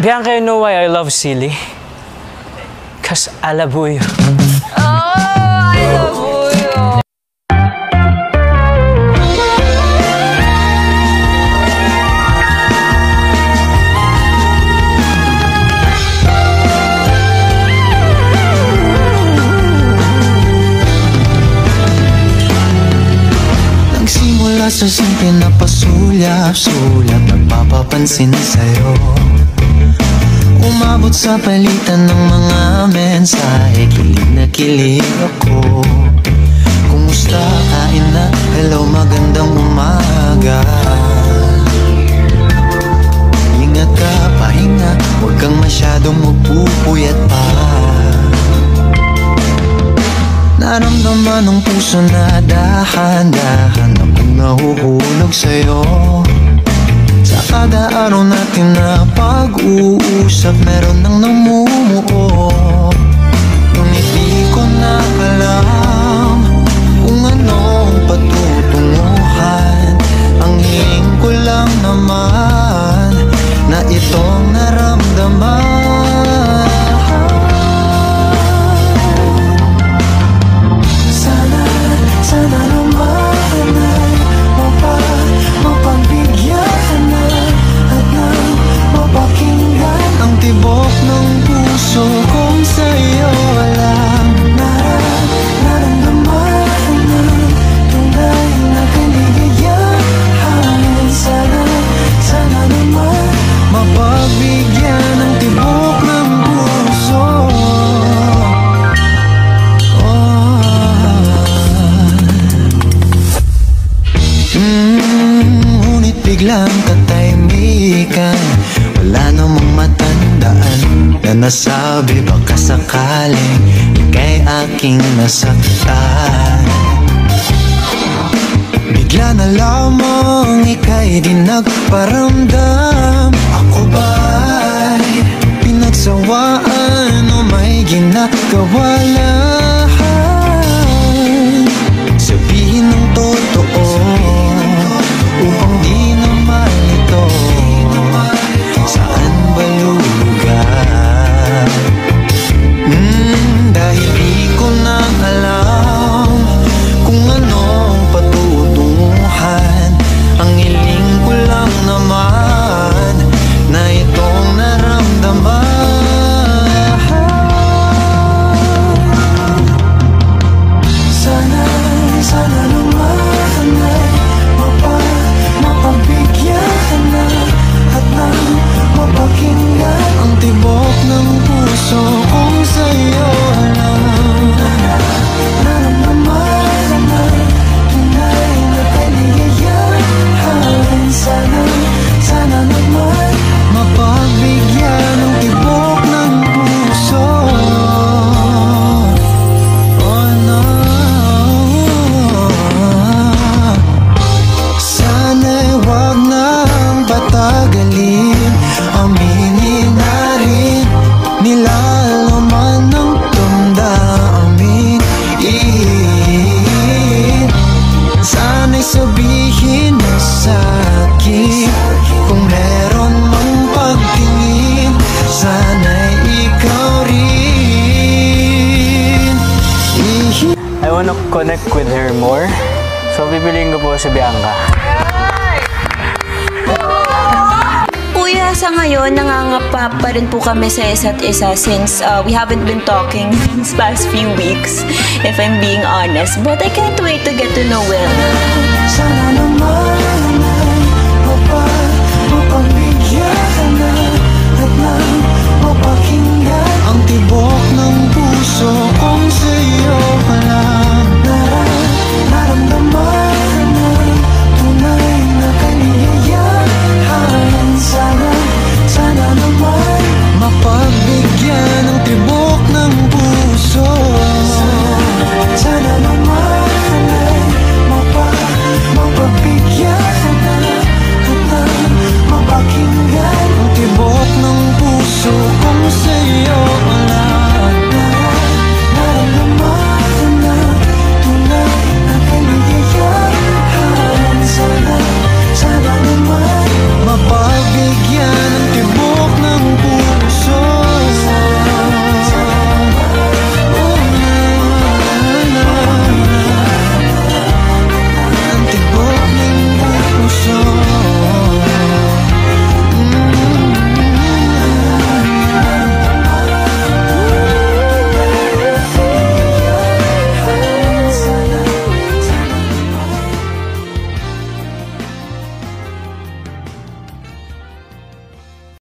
Bianca, you know why I love Silly? Cause I love you. Oh, I love you. Nagsimula sa simple na pasulyap-sulyap, nagpapapansin sa'yo. Umabot sa palitan ng mga mensahe, kilig na kilig ako. Kumusta, kain na, hello, magandang umaga. Ingat ka, pahinga, huwag kang masyadong magpupuyat pa. Naramdaman ng puso na dahan-dahan akong nahuhulog sa'yo. Sa kada araw natin na pag-uusap, meron nang namumuo. Ngunit di ko na alam kung anong patutunguhan. Ang hiling ko lang naman na itong naramdaman. Sana naman ay mapagbigyan na at nang mapakinggan ang tibok ng puso kong sa'yo lang naramdaman ng tunay na kaligayahan. Sana naman mapagbigyan ang tibok ng puso. Ngunit biglang katahimikan, wala namang matandaan na nasabi baka sakaling ika'y aking nasaktan. Bigla na lamang ika'y di nagparamdam. Ako ba'y pinagsawaan o may ginagawa lahat? Sabihin ng totoo upang di na malito. Saan ba lulugar? Dahil di ko na alam kung anong patutunguhan. Ang hiling ko lang naman na itong naramdaman. Sana naman ay mapagbigyan na at nang mapakinggan ang tibok ng puso kung sa'yo lang naramdaman na tunay na kaligayahan. Sana naman mapagbigyan ang tibok ng puso. Oh no, sana'y wag nang patagalin, aminin na rin nilalaman ng damdamin. Sana'y sabihin na sa'kin kung meron mang pagtingin, sana'y ikaw rin. I wanna connect with her more. So, bibiliin ko po si Bianca. Kuya, sa ngayon, nangangapa pa rin po kami sa isa't isa since we haven't been talking these past few weeks, if I'm being honest. But I can't wait to get to know Will. Sana naman